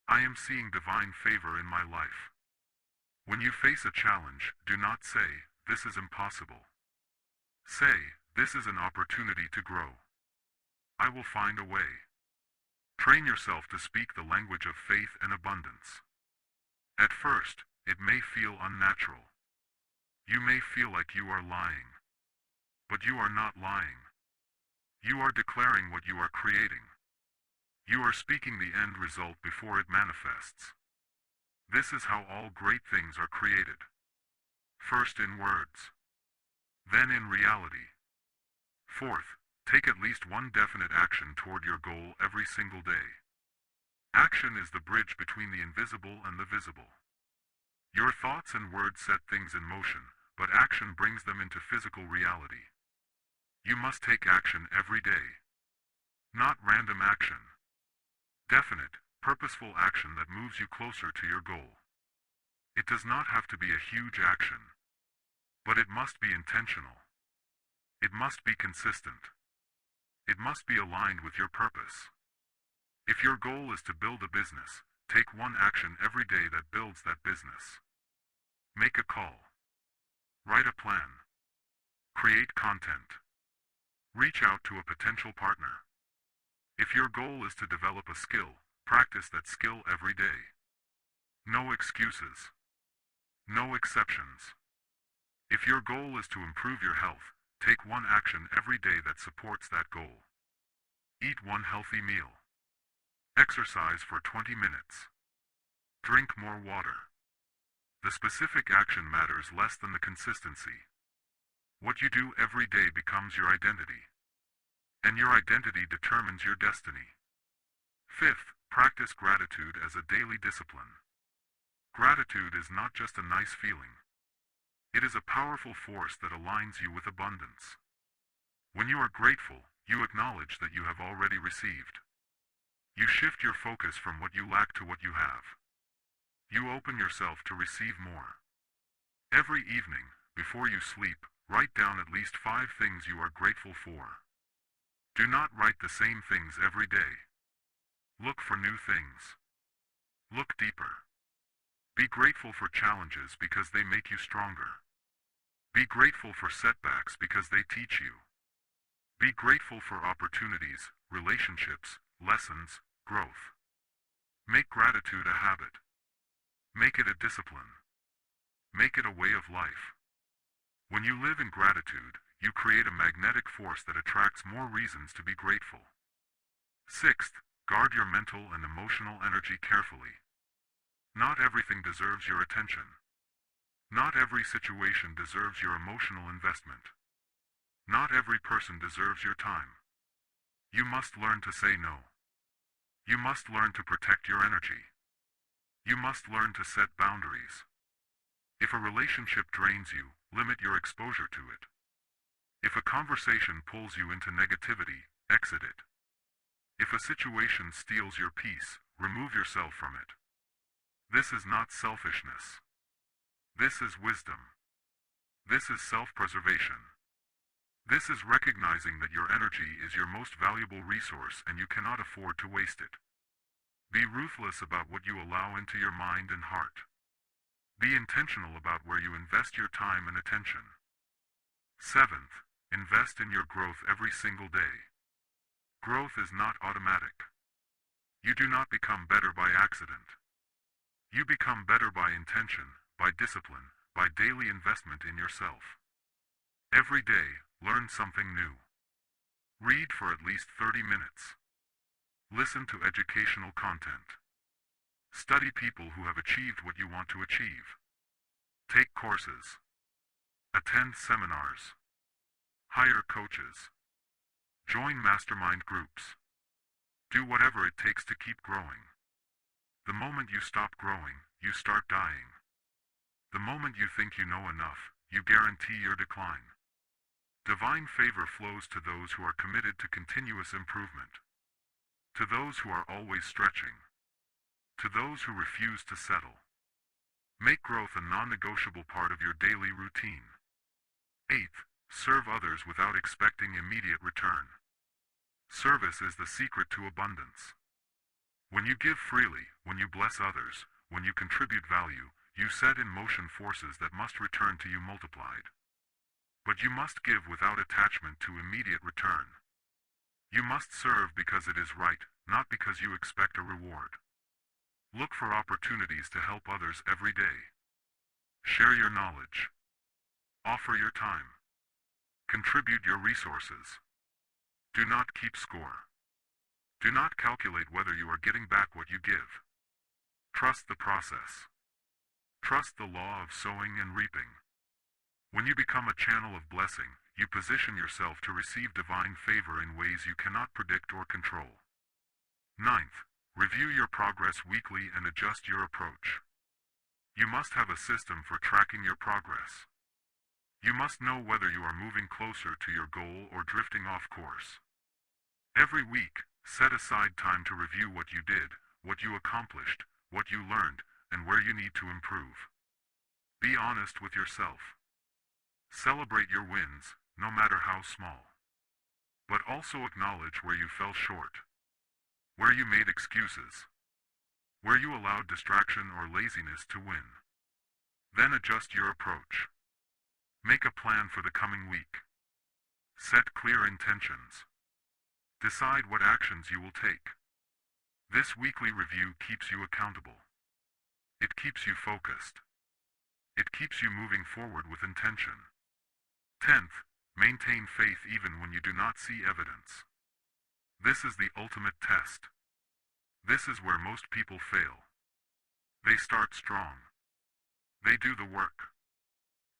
I am seeing divine favor in my life. When you face a challenge, do not say, "This is impossible." Say, "This is an opportunity to grow. I will find a way." Train yourself to speak the language of faith and abundance. At first, it may feel unnatural. You may feel like you are lying. But you are not lying. You are declaring what you are creating. You are speaking the end result before it manifests. This is how all great things are created. First in words. Then in reality. Fourth, take at least one definite action toward your goal every single day. Action is the bridge between the invisible and the visible. Your thoughts and words set things in motion, but action brings them into physical reality. You must take action every day. Not random action. Definite, purposeful action that moves you closer to your goal. It does not have to be a huge action. But it must be intentional. It must be consistent. It must be aligned with your purpose. If your goal is to build a business, Take one action every day that builds that business. Make a call. Write a plan. Create content. Reach out to a potential partner. If your goal is to develop a skill, practice that skill every day. No excuses. No exceptions. If your goal is to improve your health, take one action every day that supports that goal. Eat one healthy meal. Exercise for 20 minutes. Drink more water. The specific action matters less than the consistency. What you do every day becomes your identity. And your identity determines your destiny. Fifth, practice gratitude as a daily discipline. Gratitude is not just a nice feeling. It is a powerful force that aligns you with abundance. When you are grateful, you acknowledge that you have already received. You shift your focus from what you lack to what you have. You open yourself to receive more. Every evening, before you sleep, write down at least 5 things you are grateful for. Do not write the same things every day. Look for new things. Look deeper. Be grateful for challenges because they make you stronger. Be grateful for setbacks because they teach you. Be grateful for opportunities, relationships, lessons, growth. Make gratitude a habit. Make it a discipline. Make it a way of life. When you live in gratitude, you create a magnetic force that attracts more reasons to be grateful. Sixth, guard your mental and emotional energy carefully. Not everything deserves your attention. Not every situation deserves your emotional investment. Not every person deserves your time. You must learn to say no. You must learn to protect your energy. You must learn to set boundaries. If a relationship drains you, limit your exposure to it. If a conversation pulls you into negativity, exit it. If a situation steals your peace, remove yourself from it. This is not selfishness. This is wisdom. This is self-preservation. This is recognizing that your energy is your most valuable resource and you cannot afford to waste it. Be ruthless about what you allow into your mind and heart. Be intentional about where you invest your time and attention. Seventh, invest in your growth every single day. Growth is not automatic. You do not become better by accident. You become better by intention, by discipline, by daily investment in yourself. Every day, learn something new. Read for at least 30 minutes. Listen to educational content. Study people who have achieved what you want to achieve. Take courses. Attend seminars. Hire coaches. Join mastermind groups. Do whatever it takes to keep growing. The moment you stop growing, you start dying. The moment you think you know enough, you guarantee your decline. Divine favor flows to those who are committed to continuous improvement. To those who are always stretching. To those who refuse to settle. Make growth a non-negotiable part of your daily routine. Eighth, serve others without expecting immediate return. Service is the secret to abundance. When you give freely, when you bless others, when you contribute value, you set in motion forces that must return to you multiplied. But you must give without attachment to immediate return. You must serve because it is right, not because you expect a reward. Look for opportunities to help others every day. Share your knowledge. Offer your time. Contribute your resources. Do not keep score. Do not calculate whether you are getting back what you give. Trust the process. Trust the law of sowing and reaping. When you become a channel of blessing, you position yourself to receive divine favor in ways you cannot predict or control. Ninth, review your progress weekly and adjust your approach. You must have a system for tracking your progress. You must know whether you are moving closer to your goal or drifting off course. Every week, set aside time to review what you did, what you accomplished, what you learned, and where you need to improve. Be honest with yourself. Celebrate your wins, no matter how small. But also acknowledge where you fell short. Where you made excuses. where you allowed distraction or laziness to win. Then adjust your approach. Make a plan for the coming week. Set clear intentions. Decide what actions you will take. This weekly review keeps you accountable. It keeps you focused. It keeps you moving forward with intention. 10th, maintain faith even when you do not see evidence. This is the ultimate test. This is where most people fail. They start strong. They do the work.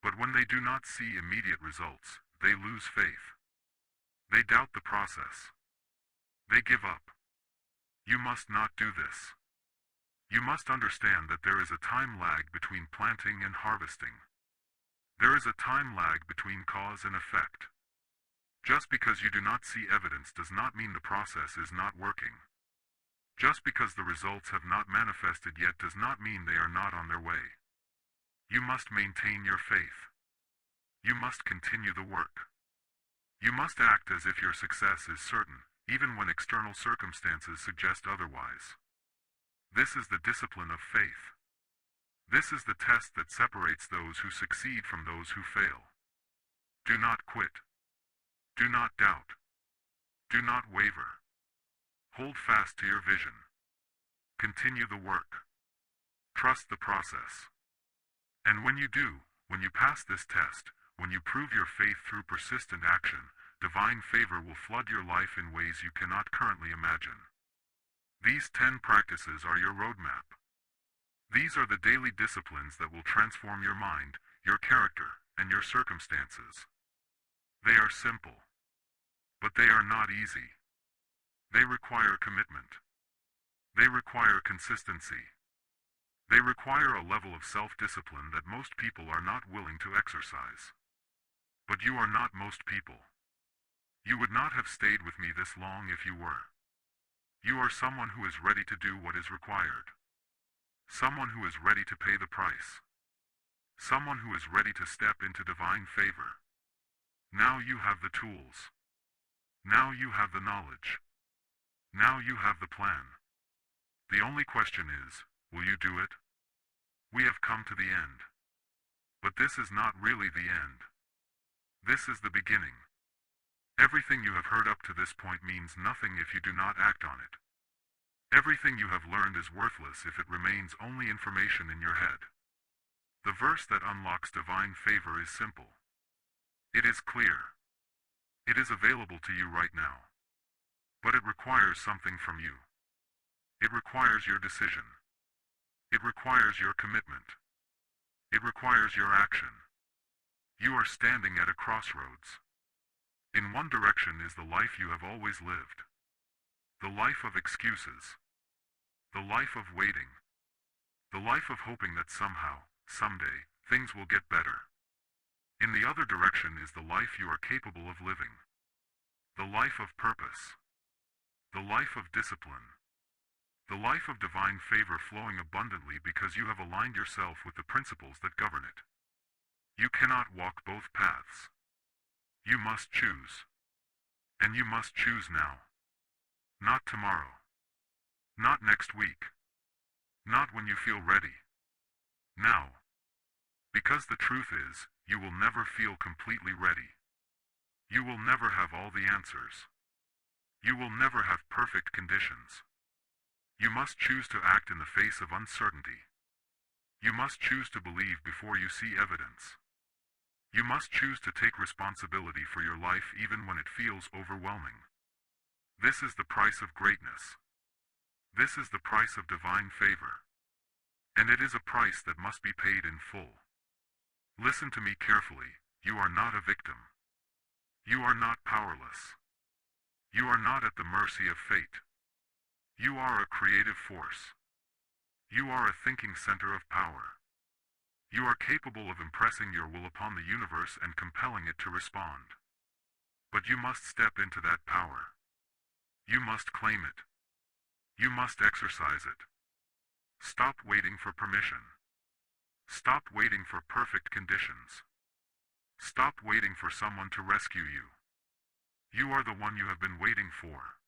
But when they do not see immediate results, they lose faith. They doubt the process. They give up. You must not do this. You must understand that there is a time lag between planting and harvesting. There is a time lag between cause and effect. Just because you do not see evidence does not mean the process is not working. Just because the results have not manifested yet does not mean they are not on their way. You must maintain your faith. You must continue the work. You must act as if your success is certain, even when external circumstances suggest otherwise. This is the discipline of faith. This is the test that separates those who succeed from those who fail. Do not quit. Do not doubt. Do not waver. Hold fast to your vision. Continue the work. Trust the process. And when you do, when you pass this test, when you prove your faith through persistent action, divine favor will flood your life in ways you cannot currently imagine. These 10 practices are your roadmap. These are the daily disciplines that will transform your mind, your character, and your circumstances. They are simple. But they are not easy. They require commitment. They require consistency. They require a level of self-discipline that most people are not willing to exercise. But you are not most people. You would not have stayed with me this long if you were. You are someone who is ready to do what is required. Someone who is ready to pay the price. Someone who is ready to step into divine favor. Now you have the tools. Now you have the knowledge. Now you have the plan. The only question is, will you do it? We have come to the end. But this is not really the end. This is the beginning. Everything you have heard up to this point means nothing if you do not act on it. Everything you have learned is worthless if it remains only information in your head. The verse that unlocks divine favor is simple. It is clear. It is available to you right now. But it requires something from you. It requires your decision. It requires your commitment. It requires your action. You are standing at a crossroads. In one direction is the life you have always lived. The life of excuses. The life of waiting. The life of hoping that somehow, someday, things will get better. In the other direction is the life you are capable of living. The life of purpose. The life of discipline. The life of divine favor flowing abundantly because you have aligned yourself with the principles that govern it. You cannot walk both paths. You must choose. And you must choose now. Not tomorrow. Not next week. Not when you feel ready. Now. Because the truth is, you will never feel completely ready. You will never have all the answers. You will never have perfect conditions. You must choose to act in the face of uncertainty. You must choose to believe before you see evidence. You must choose to take responsibility for your life even when it feels overwhelming. This is the price of greatness. This is the price of divine favor. And it is a price that must be paid in full. Listen to me carefully, you are not a victim. You are not powerless. You are not at the mercy of fate. You are a creative force. You are a thinking center of power. You are capable of impressing your will upon the universe and compelling it to respond. But you must step into that power. You must claim it. You must exercise it. Stop waiting for permission. Stop waiting for perfect conditions. Stop waiting for someone to rescue you. You are the one you have been waiting for.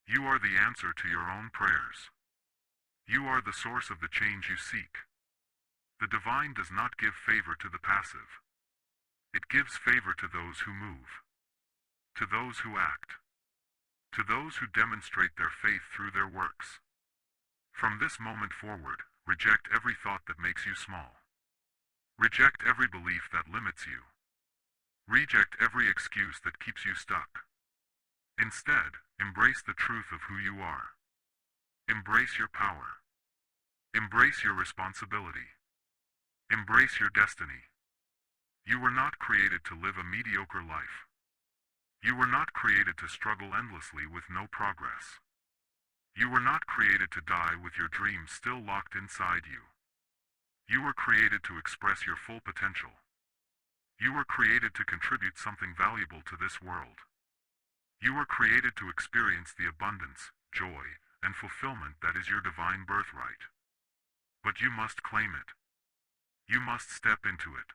You are the answer to your own prayers. You are the source of the change you seek. The divine does not give favor to the passive. It gives favor to those who move, to those who act, to those who demonstrate their faith through their works. From this moment forward, reject every thought that makes you small. Reject every belief that limits you. Reject every excuse that keeps you stuck. Instead, embrace the truth of who you are. Embrace your power. Embrace your responsibility. Embrace your destiny. You were not created to live a mediocre life. You were not created to struggle endlessly with no progress. You were not created to die with your dreams still locked inside you. You were created to express your full potential. You were created to contribute something valuable to this world. You were created to experience the abundance, joy, and fulfillment that is your divine birthright. But you must claim it. You must step into it.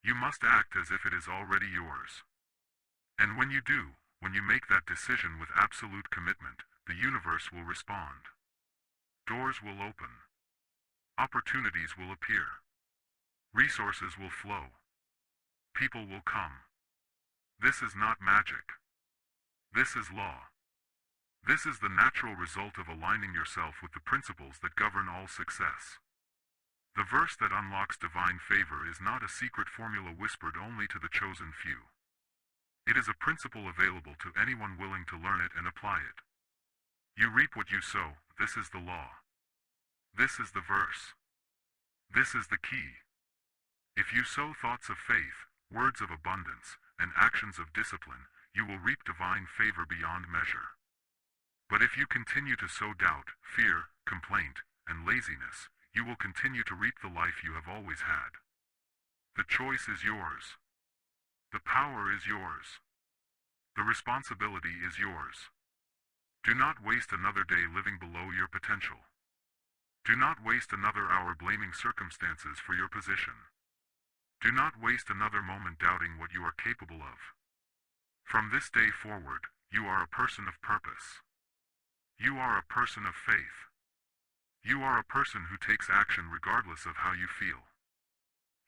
You must act as if it is already yours. And when you do, when you make that decision with absolute commitment, the universe will respond. Doors will open. Opportunities will appear. Resources will flow. People will come. This is not magic. This is law. This is the natural result of aligning yourself with the principles that govern all success. The verse that unlocks divine favor is not a secret formula whispered only to the chosen few. It is a principle available to anyone willing to learn it and apply it. You reap what you sow, this is the law. This is the verse. This is the key. If you sow thoughts of faith, words of abundance, and actions of discipline, you will reap divine favor beyond measure. But if you continue to sow doubt, fear, complaint, and laziness, you will continue to reap the life you have always had. The choice is yours. The power is yours. The responsibility is yours. Do not waste another day living below your potential. Do not waste another hour blaming circumstances for your position. Do not waste another moment doubting what you are capable of. From this day forward, you are a person of purpose. You are a person of faith. You are a person who takes action regardless of how you feel.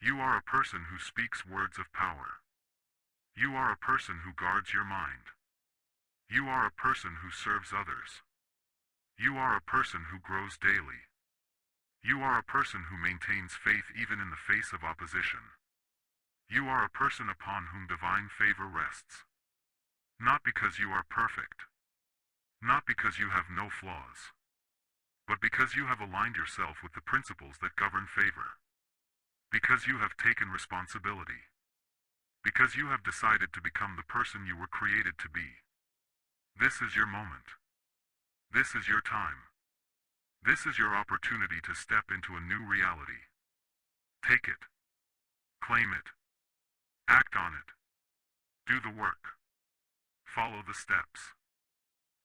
You are a person who speaks words of power. You are a person who guards your mind. You are a person who serves others. You are a person who grows daily. You are a person who maintains faith even in the face of opposition. You are a person upon whom divine favor rests. Not because you are perfect. Not because you have no flaws. But because you have aligned yourself with the principles that govern favor. Because you have taken responsibility. Because you have decided to become the person you were created to be. This is your moment. This is your time. This is your opportunity to step into a new reality. Take it. Claim it. Act on it. Do the work. Follow the steps.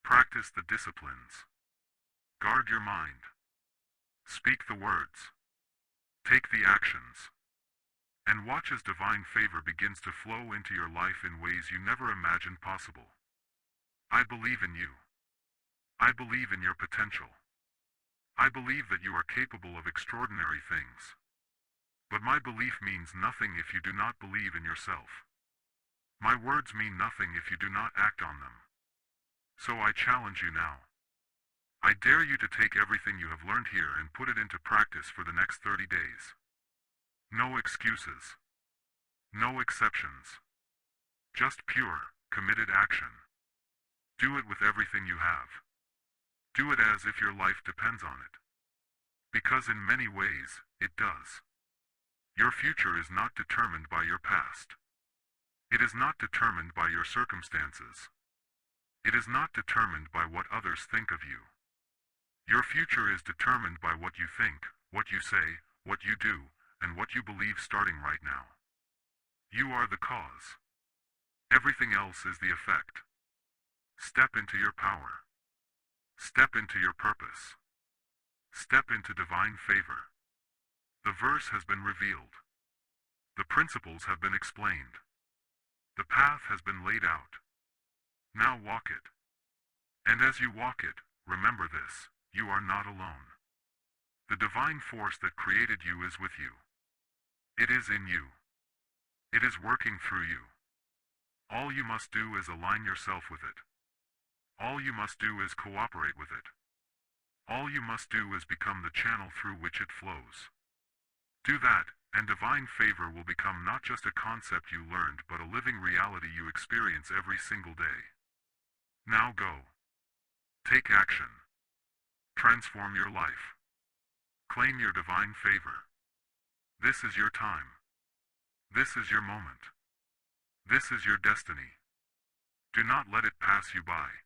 Practice the disciplines. Guard your mind. Speak the words. Take the actions. And watch as divine favor begins to flow into your life in ways you never imagined possible. I believe in you. I believe in your potential. I believe that you are capable of extraordinary things. But my belief means nothing if you do not believe in yourself. My words mean nothing if you do not act on them. So I challenge you now. I dare you to take everything you have learned here and put it into practice for the next 30 days. No excuses. No exceptions. Just pure, committed action. Do it with everything you have. Do it as if your life depends on it. Because in many ways, it does. Your future is not determined by your past. It is not determined by your circumstances. It is not determined by what others think of you. Your future is determined by what you think, what you say, what you do, and what you believe starting right now. You are the cause. Everything else is the effect. Step into your power. Step into your purpose. Step into divine favor. The verse has been revealed. The principles have been explained. The path has been laid out. Now walk it. And as you walk it, remember this, you are not alone. The divine force that created you is with you. It is in you. It is working through you. All you must do is align yourself with it. All you must do is cooperate with it. All you must do is become the channel through which it flows. Do that, and divine favor will become not just a concept you learned but a living reality you experience every single day. Now go. Take action. Transform your life. Claim your divine favor. This is your time. This is your moment. This is your destiny. Do not let it pass you by.